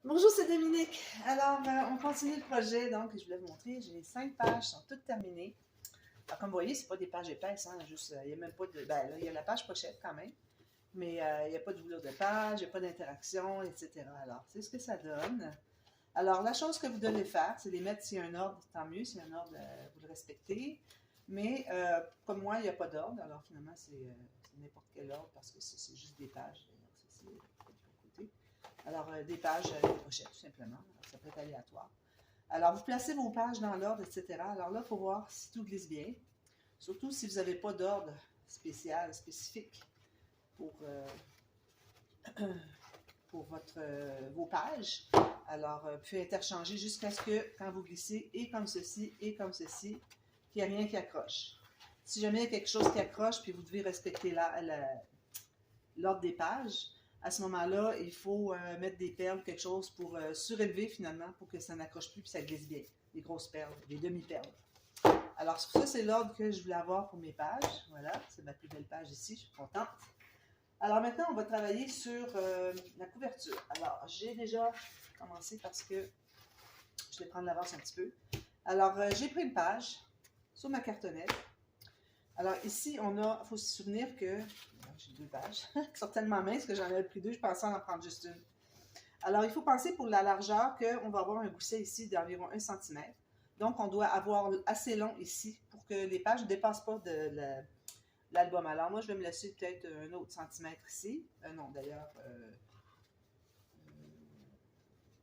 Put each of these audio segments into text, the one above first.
Bonjour, c'est Dominique. Alors, on continue le projet. Donc, je voulais vous montrer, j'ai 5 pages, sont toutes terminées. Alors, comme vous voyez, ce pas des pages épaisses, hein, juste, il n'y a même pas de. Ben, là, il y a la page pochette quand même, mais il n'y a pas de doublure de page, il n'y a pas d'interaction, etc. Alors, c'est ce que ça donne. Alors, la chose que vous devez faire, c'est les mettre s'il y a un ordre, tant mieux, s'il y a un ordre, vous le respectez. Mais comme moi, il n'y a pas d'ordre, alors finalement, c'est n'importe quel ordre parce que c'est juste des pages. Donc, ça, c'est côté. Alors, des pages avec des pochettes, tout simplement. Alors, ça peut être aléatoire. Alors, vous placez vos pages dans l'ordre, etc. Alors là, il faut voir si tout glisse bien. Surtout si vous n'avez pas d'ordre spécial, spécifique pour, vos pages. Alors, vous pouvez interchanger jusqu'à ce que, quand vous glissez, et comme ceci, qu'il n'y ait rien qui accroche. Si jamais il y a quelque chose qui accroche, puis vous devez respecter l'ordre des pages, à ce moment-là, il faut mettre des perles, quelque chose pour surélever finalement, pour que ça n'accroche plus, puis ça glisse bien. Des grosses perles, des demi-perles. Alors, ça, c'est l'ordre que je voulais avoir pour mes pages. Voilà, c'est ma plus belle page ici, je suis contente. Alors maintenant, on va travailler sur la couverture. Alors, j'ai déjà commencé parce que je vais prendre l'avance un petit peu. Alors, j'ai pris une page sur ma cartonnette. Alors ici, il faut se souvenir que, j'ai 2 pages, qui sont tellement minces que j'en avais pris 2, je pensais en prendre juste une. Alors, il faut penser pour la largeur qu'on va avoir un gousset ici d'environ 1 cm. Donc, on doit avoir assez long ici pour que les pages ne dépassent pas de l'album. Alors, moi, je vais me laisser peut-être un autre centimètre ici. Non, d'ailleurs,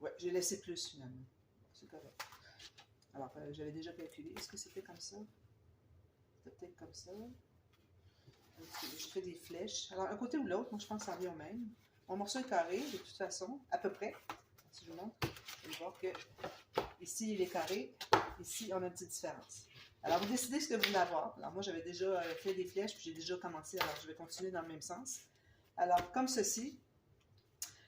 ouais, j'ai laissé plus finalement. C'est correct. Alors, j'avais déjà calculé. Est-ce que c'était comme ça? C'était peut-être comme ça. Je fais des flèches. Alors, un côté ou l'autre, moi, je pense que ça revient au même. Mon morceau est carré, de toute façon, à peu près. Si je vous montre, vous allez voir que ici, il est carré. Ici, on a une petite différence. Alors, vous décidez ce que vous voulez avoir. Alors, moi, j'avais déjà fait des flèches, puis j'ai déjà commencé. Alors, je vais continuer dans le même sens. Alors, comme ceci.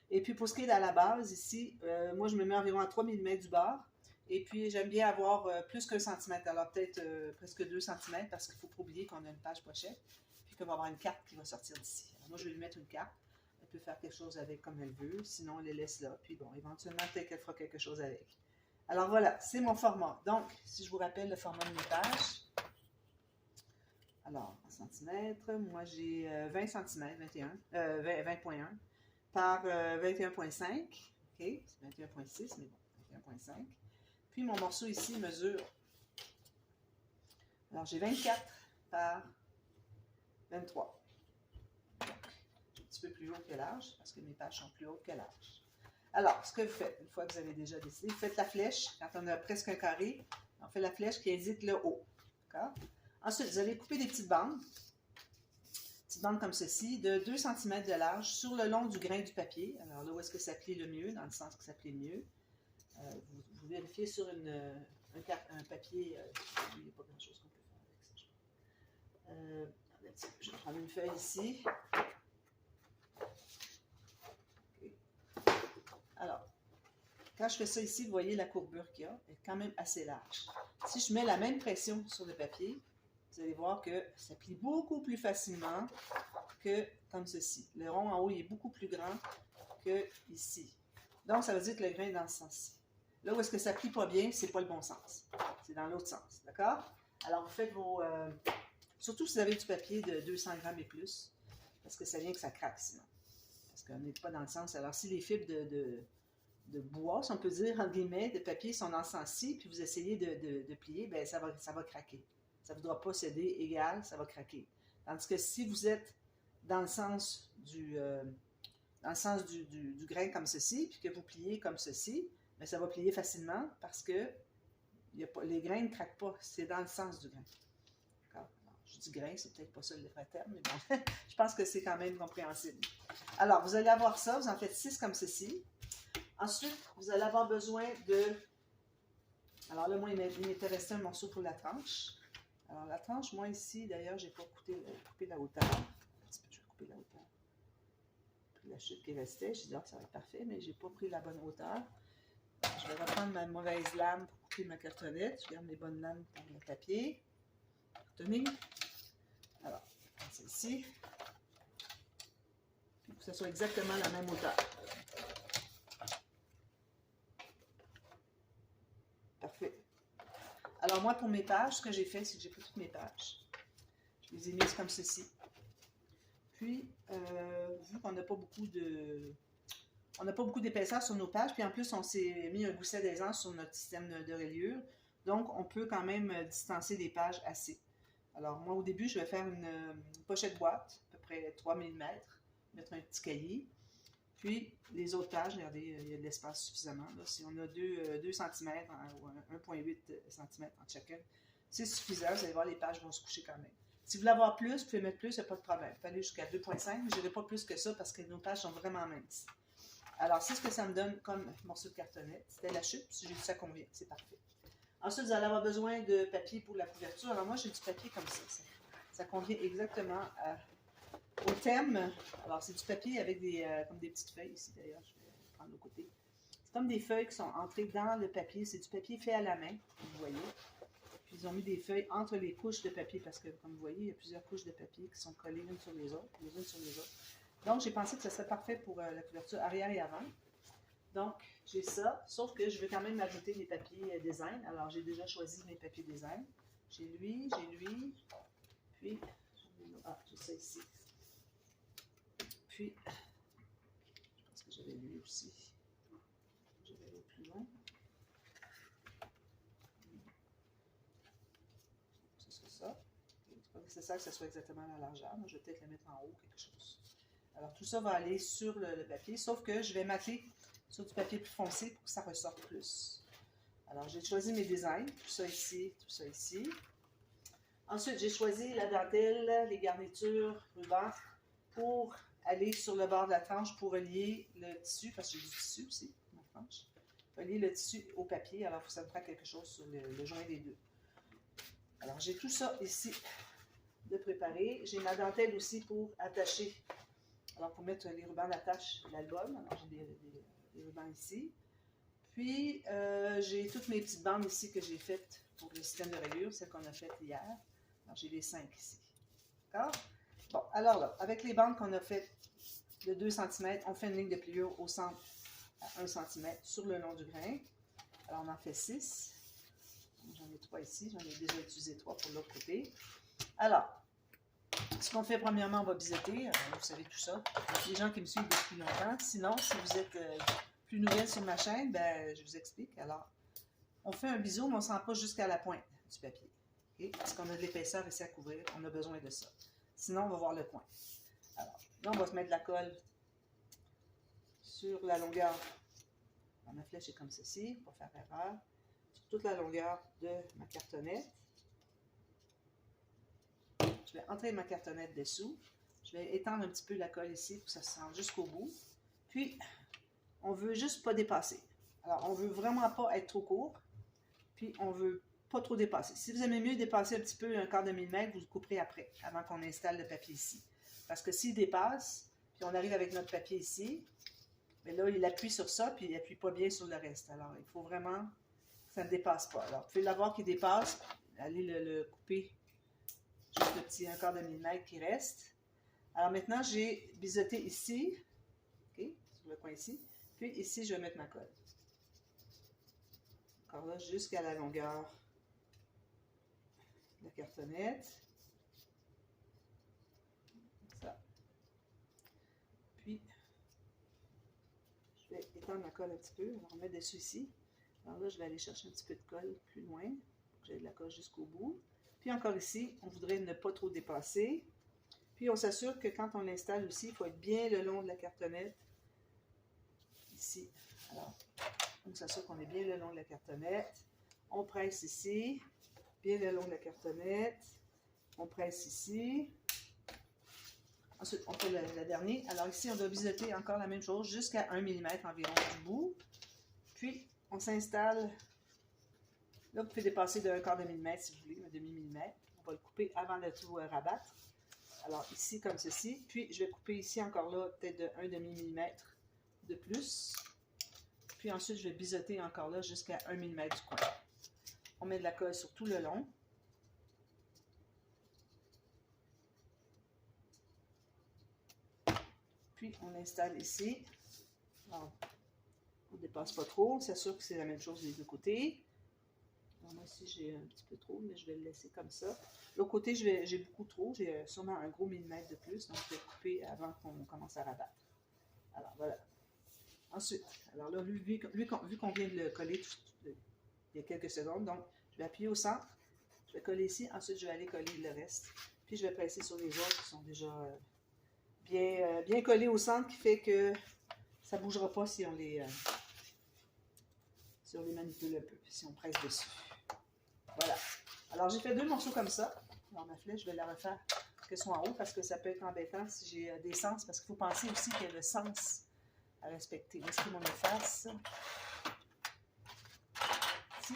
Et puis, pour ce qui est de la base, ici, moi, je me mets environ à 3 mm du bord. Et puis, j'aime bien avoir plus qu'un centimètre. Alors, peut-être presque 2 cm, parce qu'il ne faut pas oublier qu'on a une page pochette. Puis qu'on va avoir une carte qui va sortir d'ici. Alors, moi, je vais lui mettre une carte. Elle peut faire quelque chose avec comme elle veut. Sinon, elle les laisse là. Puis bon, éventuellement, peut-être qu'elle fera quelque chose avec. Alors voilà, c'est mon format. Donc, si je vous rappelle le format de mes pages. Alors, en centimètres, moi j'ai 20 cm, 20.1 par 21.5. OK, c'est 21.6, mais bon, 21.5. Puis mon morceau ici mesure. Alors, j'ai 24 par 23. Donc, un petit peu plus haut que large, parce que mes pages sont plus hautes que large. Alors, ce que vous faites, une fois que vous avez déjà décidé, vous faites la flèche. Quand on a presque un carré, on fait la flèche qui indique le haut. D'accord? Ensuite, vous allez couper des petites bandes comme ceci, de 2 cm de large sur le long du grain du papier. Alors là, où est-ce que ça plie le mieux, dans le sens que ça plie le mieux. Vous vérifiez sur un papier, il n'y a pas grand-chose qu'on peut faire avec ça. Je vais prendre une feuille ici. Alors, quand je fais ça ici, vous voyez la courbure qu'il y a, elle est quand même assez large. Si je mets la même pression sur le papier, vous allez voir que ça plie beaucoup plus facilement que comme ceci. Le rond en haut il est beaucoup plus grand que ici. Donc, ça veut dire que le grain est dans ce sens-ci. Là où est-ce que ça plie pas bien, c'est pas le bon sens. C'est dans l'autre sens, d'accord? Alors, vous faites vos... surtout si vous avez du papier de 200 grammes et plus, parce que ça vient que ça craque sinon. Parce qu'on n'est pas dans le sens... Alors, si les fibres de bois, si on peut dire, entre guillemets, de papier sont dans ce sens-ci, puis vous essayez de plier, bien, ça va craquer. Ça ne voudra pas céder égal, ça va craquer. Tandis que si vous êtes dans le sens du grain comme ceci, puis que vous pliez comme ceci, bien, ça va plier facilement parce que les grains ne craquent pas. C'est dans le sens du grain. D'accord? Alors, je dis grain, c'est peut-être pas ça le vrai terme, mais bon, je pense que c'est quand même compréhensible. Alors, vous allez avoir ça, vous en faites 6 comme ceci. Ensuite, vous allez avoir besoin de... Alors là, moi, il m'était resté un morceau pour la tranche. Alors la tranche, moi ici, d'ailleurs, j'ai pas coupé la hauteur. Un petit peu, je vais couper la hauteur. J'ai pris la chute qui restait. Je dis, ça va être parfait, mais j'ai pas pris la bonne hauteur. Alors, je vais reprendre ma mauvaise lame pour couper ma cartonnette. Je garde mes bonnes lames pour le papier. Tenez. Alors, celle-ci. Puis que ce soit exactement la même hauteur. Alors moi, pour mes pages, ce que j'ai fait, c'est que j'ai pris toutes mes pages. Je les ai mises comme ceci. Puis, vu qu'on n'a pas beaucoup de... On n'a pas beaucoup d'épaisseur sur nos pages, puis en plus, on s'est mis un gousset d'aisance sur notre système de reliure. Donc, on peut quand même distancer les pages assez. Alors, moi, au début, je vais faire une pochette boîte, à peu près 3 mm, mettre un petit cahier. Puis, les autres pages, regardez, il y a de l'espace suffisamment. Là, si on a 2 cm ou 1,8 cm entre chacun, c'est suffisant. Vous allez voir, les pages vont se coucher quand même. Si vous voulez avoir plus, vous pouvez mettre plus, il n'y a pas de problème. Vous pouvez aller jusqu'à 2,5, mais je n'irai pas plus que ça parce que nos pages sont vraiment minces. Alors, c'est ce que ça me donne comme morceau de cartonnette. C'était la chute, si j'ai dit ça convient, c'est parfait. Ensuite, vous allez avoir besoin de papier pour la couverture. Alors, moi, j'ai du papier comme ça. Ça convient exactement au thème. Alors, c'est du papier avec comme des petites feuilles ici, d'ailleurs. Je vais prendre le côté. C'est comme des feuilles qui sont entrées dans le papier. C'est du papier fait à la main, comme vous voyez. Puis, ils ont mis des feuilles entre les couches de papier parce que, comme vous voyez, il y a plusieurs couches de papier qui sont collées l'une sur les autres, les unes sur les autres. Donc, j'ai pensé que ce serait parfait pour la couverture arrière et avant. Donc, j'ai ça, sauf que je veux quand même ajouter des papiers design. Alors, j'ai déjà choisi mes papiers design. J'ai lui, puis, j'ai ça ici. Puis, je pense que j'avais lui aussi. Je vais aller plus loin. Ce serait ça. C'est pas nécessaire que ce soit exactement la largeur. Moi, je vais peut-être le mettre en haut, quelque chose. Alors, tout ça va aller sur le papier, sauf que je vais m'atteler sur du papier plus foncé pour que ça ressorte plus. Alors, j'ai choisi mes designs, tout ça ici, tout ça ici. Ensuite, j'ai choisi la dentelle, les garnitures, ruban, pour aller sur le bord de la tranche pour relier le tissu, parce que j'ai du tissu aussi, ma tranche. Relier le tissu au papier, alors ça me fera quelque chose sur le joint des deux. Alors, j'ai tout ça ici de préparer. J'ai ma dentelle aussi pour attacher. Alors, pour mettre les rubans d'attache de l'album, alors j'ai des rubans ici. Puis, j'ai toutes mes petites bandes ici que j'ai faites pour le système de reliure, celles qu'on a faites hier. Alors, j'ai les 5 ici. D'accord? Bon, alors là, avec les bandes qu'on a faites de 2 cm, on fait une ligne de pliure au centre à 1 cm sur le long du grain. Alors, on en fait 6. J'en ai 3 ici. J'en ai déjà utilisé 3 pour l'autre côté. Alors, ce qu'on fait premièrement, on va biseauter. Vous savez tout ça. Les gens qui me suivent depuis longtemps. Sinon, si vous êtes plus nouvelle sur ma chaîne, ben, je vous explique. Alors, on fait un biseau, mais on ne s'en pas jusqu'à la pointe du papier. Okay? Parce qu'on a de l'épaisseur ici à couvrir. On a besoin de ça. Sinon, on va voir le coin. Alors, là, on va se mettre de la colle sur la longueur. Ma flèche est comme ceci, pour faire erreur. Sur toute la longueur de ma cartonnette. Je vais entrer ma cartonnette dessous. Je vais étendre un petit peu la colle ici pour que ça se rende jusqu'au bout. Puis, on ne veut juste pas dépasser. Alors, on ne veut vraiment pas être trop court. Puis, on ne veut pas trop dépasser. Si vous aimez mieux dépasser un petit peu un quart de millimètre, vous le couperez après, avant qu'on installe le papier ici. Parce que s'il dépasse, puis on arrive avec notre papier ici, mais là, il appuie sur ça, puis il n'appuie pas bien sur le reste. Alors, il faut vraiment que ça ne dépasse pas. Alors, vous pouvez l'avoir qui dépasse, allez le couper juste le petit un quart de millimètre qui reste. Alors maintenant, j'ai biseauté ici, okay, sur le coin ici, puis ici, je vais mettre ma colle. Encore là, jusqu'à la longueur de la cartonnette. Comme ça. Puis, je vais étendre ma colle un petit peu. On va remettre dessus ici. Alors là, je vais aller chercher un petit peu de colle plus loin, pour que j'aie de la colle jusqu'au bout. Puis encore ici, on voudrait ne pas trop dépasser. Puis on s'assure que quand on l'installe aussi, il faut être bien le long de la cartonnette. Ici. Alors, on s'assure qu'on est bien le long de la cartonnette. On presse ici. Bien le long de la cartonnette. On presse ici. Ensuite, on fait la dernière. Alors ici, on doit biseauter encore la même chose jusqu'à 1 mm environ du bout. Puis, on s'installe. Là, vous pouvez dépasser de 1/4 de millimètre si vous voulez, un demi-millimètre. On va le couper avant de tout rabattre. Alors, ici, comme ceci. Puis, je vais couper ici encore là, peut-être de 1 demi-millimètre de plus. Puis ensuite, je vais biseauter encore là jusqu'à 1 mm du coin. On met de la colle sur tout le long. Puis, on l'installe ici. Alors, on ne dépasse pas trop. On s'assure que c'est la même chose des deux côtés. Alors, moi ici, j'ai un petit peu trop, mais je vais le laisser comme ça. L'autre côté, j'ai beaucoup trop. J'ai sûrement un gros millimètre de plus, donc je vais couper avant qu'on commence à rabattre. Alors, voilà. Ensuite, alors là, vu qu'on vient de le coller il y a quelques secondes, donc je vais appuyer au centre, je vais coller ici, ensuite je vais aller coller le reste. Puis je vais presser sur les autres qui sont déjà bien collés au centre, qui fait que ça ne bougera pas si on les manipule un peu, si on presse dessus. Voilà. Alors j'ai fait 2 morceaux comme ça. Alors ma flèche, je vais la refaire qu'elle soit en haut parce que ça peut être embêtant si j'ai des sens, parce qu'il faut penser aussi qu'il y a le sens à respecter. Où est-ce que mon efface? Ici.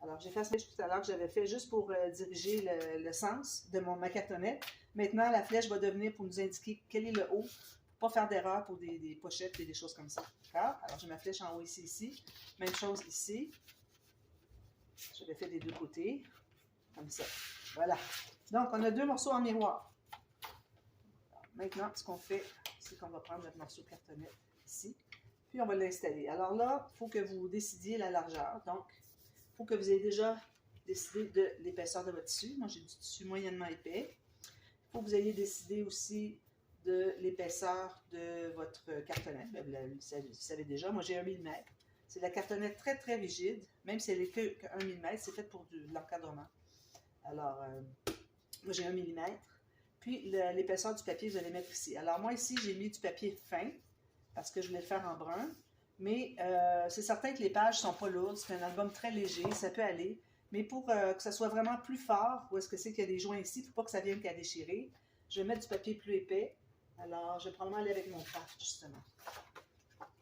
Alors, j'ai fait la flèche tout à l'heure que j'avais fait juste pour diriger le sens de ma cartonnette. Maintenant, la flèche va devenir pour nous indiquer quel est le haut, pour ne pas faire d'erreur pour des pochettes et des choses comme ça. D'accord? Alors, j'ai ma flèche en haut ici. Même chose ici. Je l'ai fait des 2 côtés, comme ça. Voilà. Donc, on a 2 morceaux en miroir. Alors, maintenant, ce qu'on fait, c'est qu'on va prendre notre morceau de cartonnette ici, puis on va l'installer. Alors là, il faut que vous décidiez la largeur. Donc, il faut que vous ayez déjà décidé de l'épaisseur de votre tissu. Moi, j'ai du tissu moyennement épais. Il faut que vous ayez décidé aussi de l'épaisseur de votre cartonnette. Bien, vous savez déjà, moi j'ai 1 mm. C'est de la cartonnette très très rigide, même si elle n'est que 1 mm, c'est fait pour de l'encadrement. Alors, moi j'ai 1 mm. Puis l'épaisseur du papier, vous allez mettre ici. Alors moi ici, j'ai mis du papier fin, parce que je voulais le faire en brun. Mais c'est certain que les pages ne sont pas lourdes. C'est un album très léger, ça peut aller. Mais pour que ça soit vraiment plus fort, où est-ce que c'est qu'il y a des joints ici, il ne faut pas que ça vienne qu'à déchirer. Je vais mettre du papier plus épais. Alors, je vais probablement aller avec mon craft, justement.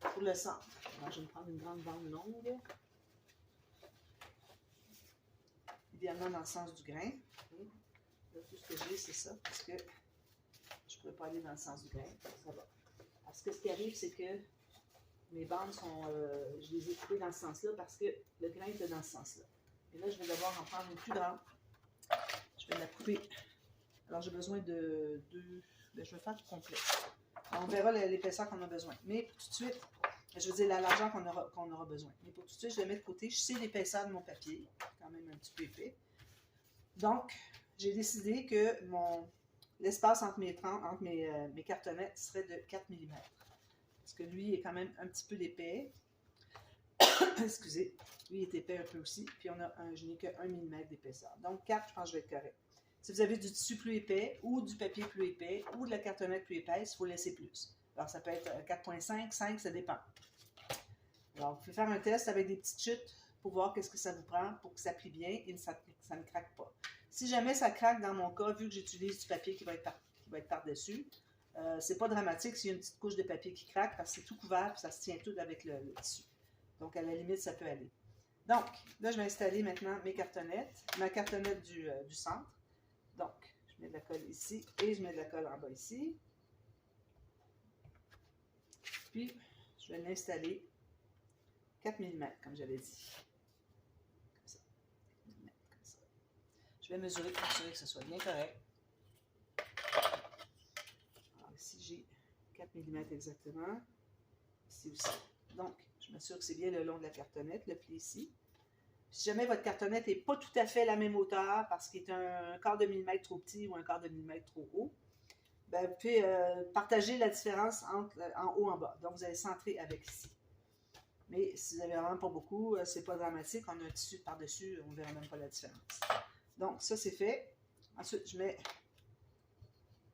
Pour le centre. Alors, je vais me prendre une grande bande longue. Idéalement dans le sens du grain. Là, tout ce que j'ai, c'est ça, parce que je ne pourrais pas aller dans le sens du grain. Ça va. Parce que ce qui arrive, c'est que mes bandes sont, je les ai coupées dans ce sens-là parce que le grain était dans ce sens-là. Et là, je vais devoir en prendre une plus grande. Je vais la couper. Alors, j'ai besoin de 2. Ben, je vais faire tout complet. Alors, on verra l'épaisseur qu'on a besoin. Mais pour tout de suite, je veux dire la largeur qu'on aura besoin. Mais pour tout de suite, je le mets de côté. Je sais l'épaisseur de mon papier. Quand même un petit peu épais. Donc, j'ai décidé que l'espace entre mes cartonnettes serait de 4 mm. Parce que lui est quand même un petit peu épais. Excusez, lui est épais un peu aussi. Puis je n'ai que 1 mm d'épaisseur. Donc 4, je pense que je vais être correct. Si vous avez du tissu plus épais, ou du papier plus épais, ou de la cartonnette plus épaisse, il faut laisser plus. Alors ça peut être 4,5, 5, ça dépend. Alors vous pouvez faire un test avec des petites chutes pour voir qu'est-ce que ça vous prend pour que ça plie bien et ça ne craque pas. Si jamais ça craque, dans mon cas, vu que j'utilise du papier qui va être par-dessus, c'est pas dramatique s'il y a une petite couche de papier qui craque parce que c'est tout couvert et ça se tient tout avec le tissu. Donc, à la limite, ça peut aller. Donc, là, je vais installer maintenant mes cartonnettes, ma cartonnette du centre. Donc, je mets de la colle ici et je mets de la colle en bas ici. Puis, je vais l'installer 4 mm, comme j'avais dit. Comme ça. 4 mm, comme ça. Je vais mesurer pour m'assurer que ce soit bien correct. Alors, ici, j'ai 4 mm exactement. Ici aussi. Donc, je m'assure que c'est bien le long de la cartonnette, le pli ici. Si jamais votre cartonnette n'est pas tout à fait la même hauteur parce qu'il est un quart de millimètre trop petit ou un quart de millimètre trop haut, ben vous pouvez partager la différence entre en haut et en bas. Donc, vous allez centrer avec ici. Mais si vous n'avez vraiment pas beaucoup, c'est pas dramatique. On a un tissu par-dessus, on ne verra même pas la différence. Donc, ça, c'est fait. Ensuite, je mets...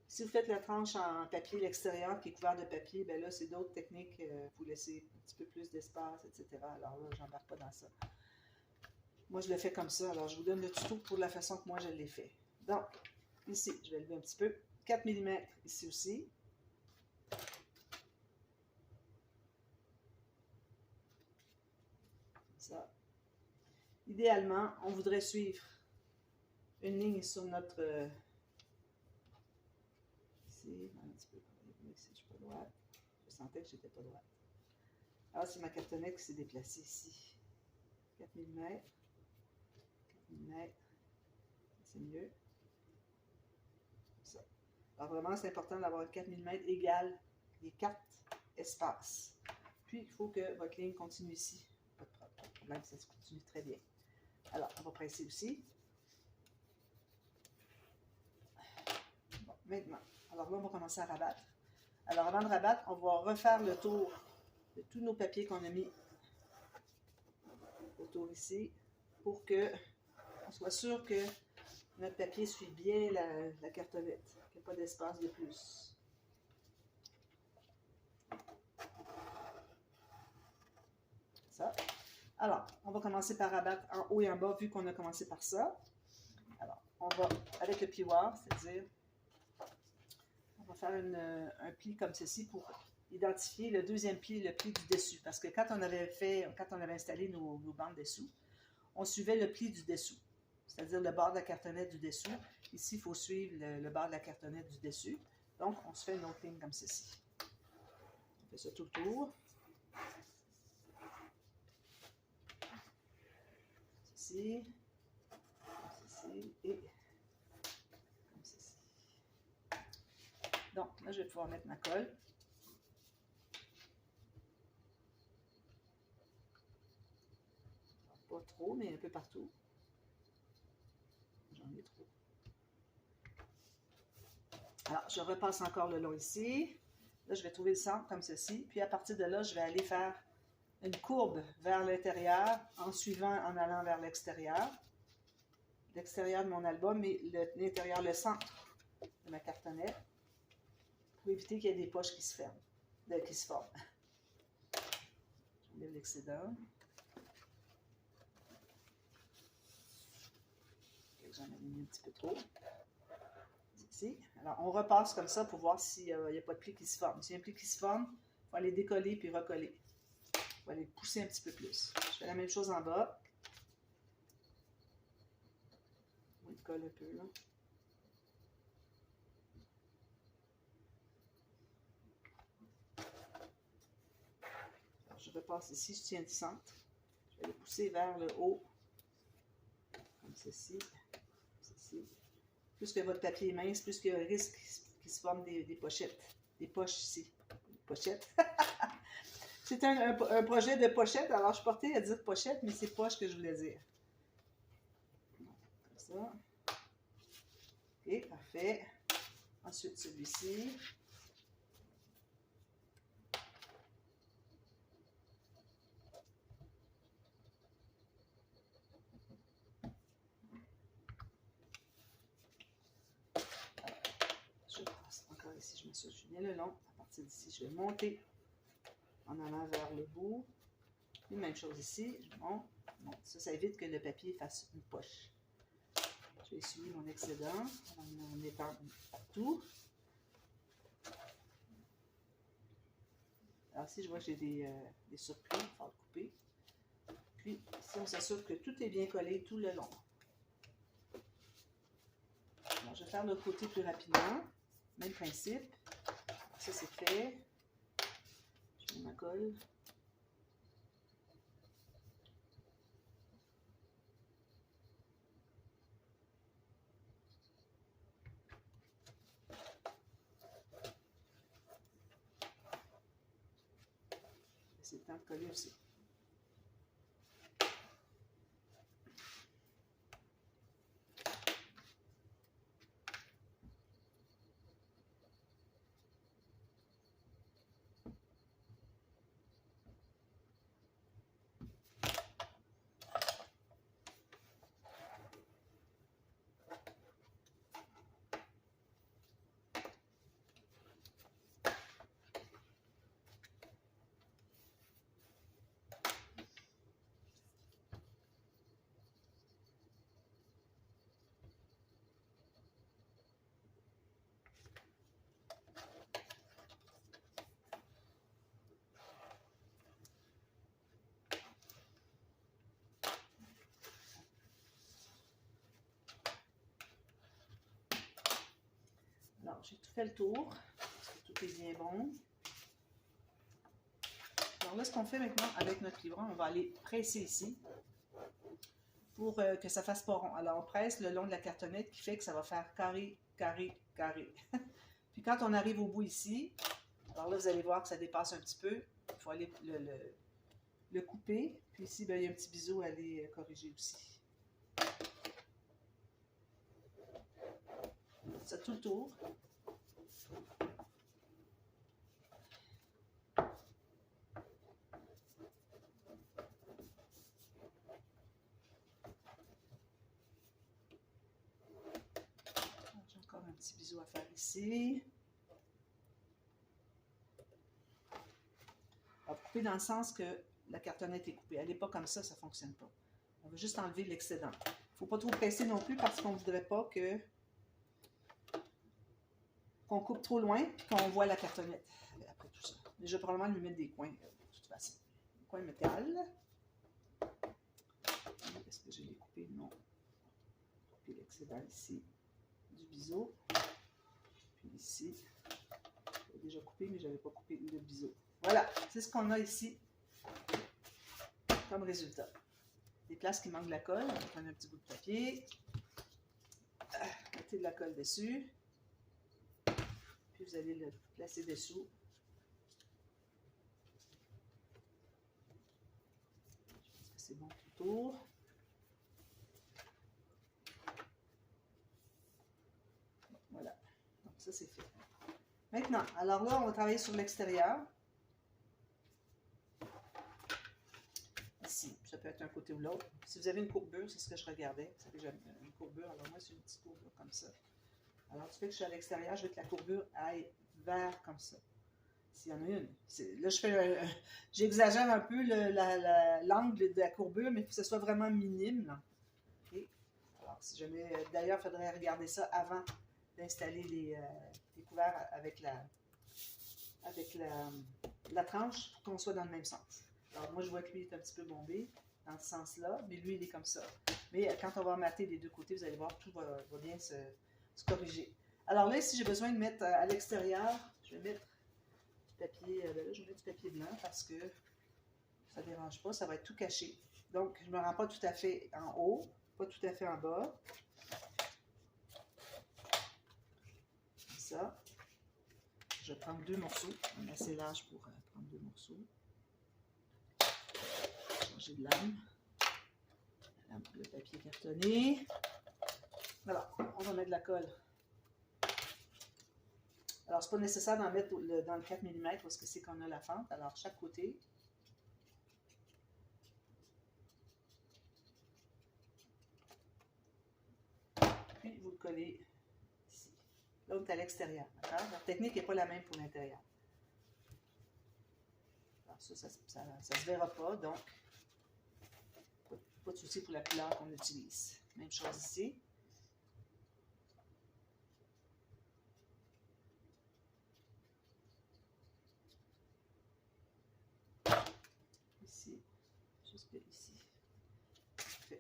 Si vous faites la tranche en papier, l'extérieur qui est couvert de papier, ben là, c'est d'autres techniques. Vous laissez un petit peu plus d'espace, etc. Alors là, je n'embarque pas dans ça. Moi, je le fais comme ça. Alors, je vous donne le tuto pour la façon que moi, je l'ai fait. Donc, ici, je vais lever un petit peu. 4 mm ici aussi. Ça. Idéalement, on voudrait suivre une ligne sur notre... ici, un petit peu. Ici, je ne suis pas droite. Je sentais que je n'étais pas droite. Alors, c'est ma cartonnette qui s'est déplacée ici. 4 mm. 4 mm. C'est mieux. Comme ça. Alors, vraiment, c'est important d'avoir 4 mm égale les 4 espaces. Puis, il faut que votre ligne continue ici. Pas de problème, ça se continue très bien. Alors, on va presser aussi. Bon, maintenant, alors là, on va commencer à rabattre. Alors, avant de rabattre, on va refaire le tour de tous nos papiers qu'on a mis autour ici pour que on soit sûr que notre papier suit bien la cartonnette, qu'il n'y a pas d'espace de plus. Ça. Alors, on va commencer par rabattre en haut et en bas, vu qu'on a commencé par ça. Alors, on va, avec le plioir, c'est-à-dire, on va faire un pli comme ceci pour identifier le deuxième pli, le pli du dessus. Parce que quand on avait installé nos bandes dessous, on suivait le pli du dessous, c'est-à-dire le bord de la cartonnette du dessous. Ici, il faut suivre le bord de la cartonnette du dessus. Donc, on se fait une autre ligne comme ceci. On fait ça tout le tour. Ceci, et comme ceci. Donc, là, je vais pouvoir mettre ma colle. Pas trop, mais un peu partout. J'en ai trop. Alors, je repasse encore le long ici. Là, je vais trouver le centre comme ceci. Puis, à partir de là, je vais aller faire une courbe vers l'intérieur en suivant, en allant vers l'extérieur. L'extérieur de mon album, mais l'intérieur, le centre de ma cartonnette, pour éviter qu'il y ait des poches qui se ferment, qui se forment. J'enlève l'excédent. J'en ai mis un petit peu trop. Ici. Alors, on repasse comme ça pour voir s'il n'y a pas de pli qui se forme. S'il y a un pli qui se forme, il faut aller décoller puis recoller. Il faut aller pousser un petit peu plus. Je fais la même chose en bas. On colle un peu là. Alors, je repasse ici, je tiens du centre. Je vais le pousser vers le haut, comme ceci. Plus que votre papier est mince, plus qu'il y a un risque qu'il se forme des pochettes. Des poches ici. Des pochettes. C'est un projet de pochette, alors je suis portée à dire pochette, mais c'est poche que je voulais dire. Comme ça. Ok, parfait. Ensuite, celui-ci. Je passe encore ici, je m'assure que je suis bien le long. À partir d'ici, je vais monter en allant vers le bout. Puis même chose ici, je monte. Ça évite que le papier fasse une poche. Je vais essuyer mon excédent en étant partout. Alors ici, je vois que j'ai des surplis, il faut le couper. Puis ici, on s'assure que tout est bien collé tout le long. Alors, je vais faire l'autre côté plus rapidement. Même principe. Ça, c'est fait. Je mets ma colle. C'est le temps de coller aussi. Alors, j'ai tout fait le tour. Tout est bien bon. Alors là, ce qu'on fait maintenant avec notre livron, on va aller presser ici pour que ça ne fasse pas rond. Alors, on presse le long de la cartonnette qui fait que ça va faire carré, carré, carré. Puis quand on arrive au bout ici, alors là, vous allez voir que ça dépasse un petit peu. Il faut aller le couper. Puis ici, ben, il y a un petit biseau à aller corriger aussi. ça tout le tour. J'ai encore un petit bisou à faire ici. On va couper dans le sens que la cartonnette est coupée. Elle n'est pas comme ça ne fonctionne pas. On va juste enlever l'excédent. Il ne faut pas trop presser non plus parce qu'on ne voudrait pas qu'on coupe trop loin et qu'on voit la cartonnette après tout ça. Déjà, probablement lui mettre des coins, de toute façon. Des coins métal. Est-ce que je l'ai coupé? Non. Couper l'excédent ici du biseau. Puis ici, j'avais déjà coupé, mais je n'avais pas coupé le biseau. Voilà, c'est ce qu'on a ici comme résultat. Des places qui manquent de la colle, on va prendre un petit bout de papier, mettez de la colle dessus, puis vous allez le placer dessous. Je pense que c'est bon tout autour. Voilà, donc ça c'est fait. Maintenant, alors là, on va travailler sur l'extérieur. Ici, ça peut être un côté ou l'autre. Si vous avez une courbure, c'est ce que je regardais. Vous savez, j'ai une courbure, alors moi, c'est une petite courbure comme ça. Alors, tu fais que je suis à l'extérieur, je veux que la courbure aille vers comme ça. S'il y en a une. Là, j'exagère un peu l'angle de la courbure, mais il faut que ce soit vraiment minime. Là. Okay. Alors, si jamais, d'ailleurs, il faudrait regarder ça avant d'installer les couverts avec la tranche pour qu'on soit dans le même sens. Alors, moi, je vois que lui est un petit peu bombé dans ce sens-là, mais lui, il est comme ça. Mais quand on va mater des deux côtés, vous allez voir, tout va bien se corriger. Alors là, ici, j'ai besoin de mettre à l'extérieur, je vais mettre du papier, là, je vais mettre du papier blanc parce que ça ne dérange pas, ça va être tout caché. Donc, je ne me rends pas tout à fait en haut, pas tout à fait en bas. Comme ça. Je vais prendre 2 morceaux, on est assez large pour prendre 2 morceaux. Changer de lame. Le papier cartonné. Voilà, on va mettre de la colle. Alors, c'est pas nécessaire d'en mettre dans le 4 mm parce que c'est qu'on a la fente. Alors, chaque côté. Puis, vous le collez ici. Là, on est à l'extérieur. La technique n'est pas la même pour l'intérieur. Alors, ça se verra pas, donc pas de souci pour la couleur qu'on utilise. Même chose ici. Ici, jusque ici. Parfait.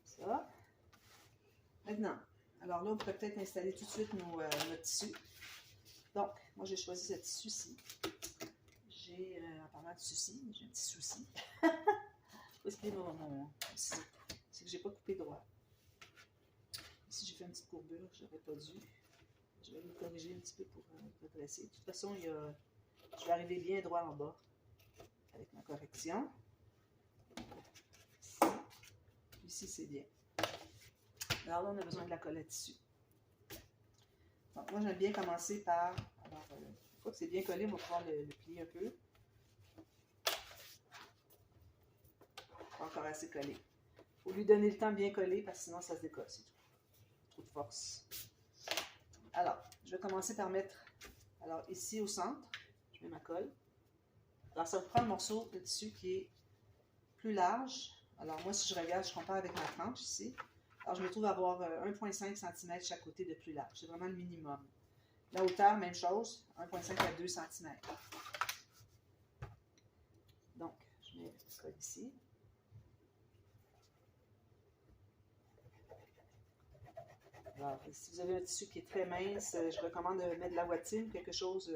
Ça. Maintenant, alors là, on pourrait peut-être installer tout de suite notre tissu. Donc, moi, j'ai choisi ce tissu-ci. J'ai, en parlant de souci, j'ai un petit souci. Où est-ce qu'il est mon ciseau? C'est que j'ai pas coupé droit. Ici, j'ai fait une petite courbure, je n'aurais pas dû. Je vais le corriger un petit peu pour redresser. De toute façon, je vais arriver bien droit en bas avec ma correction. Ici, ici c'est bien. Alors là, on a besoin de la colle à tissu. Donc, moi, j'aime bien commencer par... Alors, une fois que c'est bien collé, on va pouvoir le plier un peu. Pas encore assez collé. Il faut lui donner le temps de bien coller parce que sinon, ça se décolle, c'est tout. Trop de force. Alors, je vais commencer par mettre... Alors, ici, au centre, je mets ma colle. Alors, ça va prendre un morceau de tissu qui est plus large. Alors, moi, si je regarde, je compare avec ma tranche ici. Alors, je me trouve à avoir 1,5 cm chaque côté de plus large. C'est vraiment le minimum. La hauteur, même chose, 1,5 à 2 cm. Donc, je mets la colle ici. Alors, si vous avez un tissu qui est très mince, je recommande de mettre de la watine, quelque chose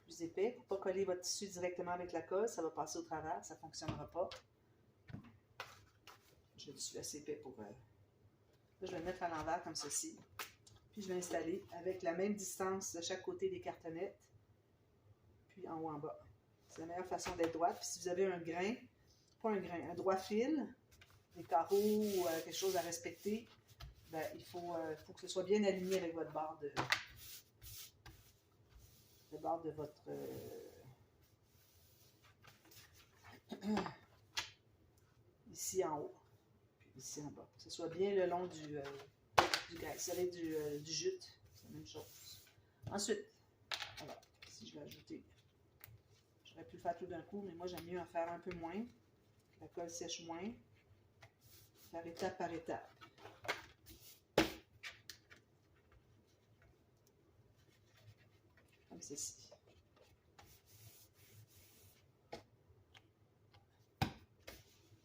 plus épais. Pour ne pas coller votre tissu directement avec la colle, ça va passer au travers, ça ne fonctionnera pas. J'ai du tissu assez épais pour... Là, je vais le mettre à l'envers comme ceci. Puis je vais installer avec la même distance de chaque côté des cartonnettes. Puis en haut, en bas. C'est la meilleure façon d'être droite. Puis si vous avez un grain, pas un grain, un droit fil, des carreaux ou quelque chose à respecter, ben, il faut que ce soit bien aligné avec votre barre de votre ici en haut, puis ici en bas. Que ce soit bien le long du grain. Si vous avez du jute, c'est la même chose. Ensuite, alors, si je vais ajouter, j'aurais pu le faire tout d'un coup, mais moi j'aime mieux en faire un peu moins, que la colle sèche moins, faire étape par étape. Comme ceci.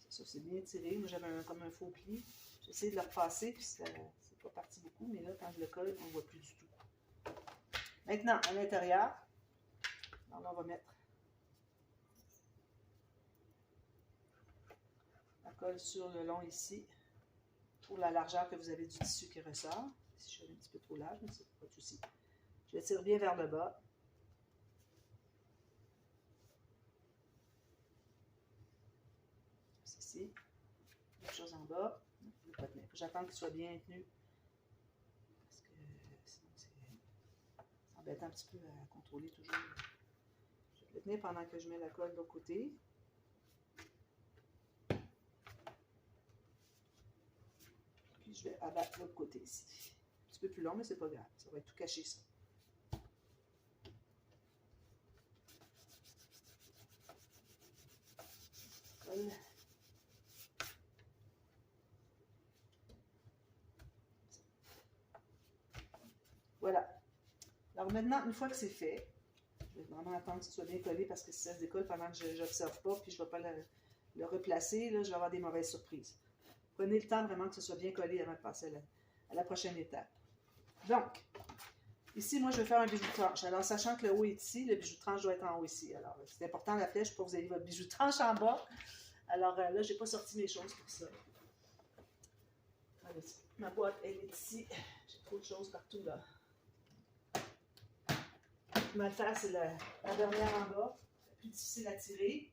Ça, c'est bien tiré. Moi, j'avais comme un faux pli. J'ai essayé de le repasser, puis c'est pas parti beaucoup, mais là, quand je le colle, on ne voit plus du tout. Maintenant, à l'intérieur, on va mettre la colle sur le long ici, pour la largeur que vous avez du tissu qui ressort. Si je suis un petit peu trop large, mais c'est pas de souci. Je le tire bien vers le bas. Ceci. Quelque chose en bas. J'attends qu'il soit bien tenu. Parce que sinon, c'est embêtant un petit peu à contrôler toujours. Je vais le tenir pendant que je mets la colle de l'autre côté. Puis je vais abattre l'autre côté ici. Un petit peu plus long, mais c'est pas grave. Ça va être tout caché, ça. Colle. Voilà. Alors maintenant, une fois que c'est fait, je vais vraiment attendre que ce soit bien collé parce que si ça se décolle pendant que je n'observe pas, puis je ne vais pas le replacer, là, je vais avoir des mauvaises surprises. Prenez le temps vraiment que ce soit bien collé avant de passer à la prochaine étape. Donc, ici, moi, je vais faire un bijou de tranche. Alors, sachant que le haut est ici, le bijou de tranche doit être en haut iut. Alors, c'est important la flèche pour que vous ayez votre bijou de tranche en bas. Alors là, je n'ai pas sorti mes choses pour ça. Allez, ma boîte, elle est ici. J'ai trop de choses partout, là. Ma tasse, c'est la dernière en bas. C'est plus difficile à tirer.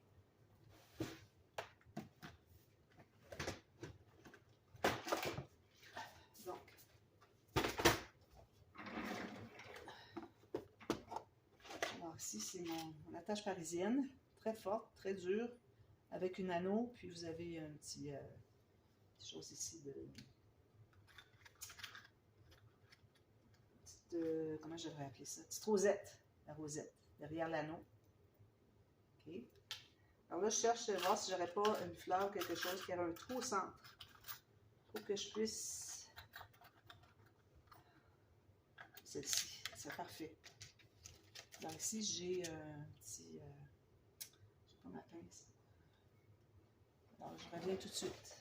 Donc, alors ici, c'est mon attache parisienne. Très forte, très dure, avec une anneau. Puis vous avez un petit chose ici comment je devrais appeler ça? Petite rosette. La rosette, derrière l'anneau. OK. Alors là, je cherche à voir si j'aurais pas une fleur ou quelque chose qui aurait un trou au centre. Pour que je puisse... Celle-ci, c'est parfait. Alors ici, j'ai un petit... j'ai pas ma pince. Alors, je reviens tout de suite.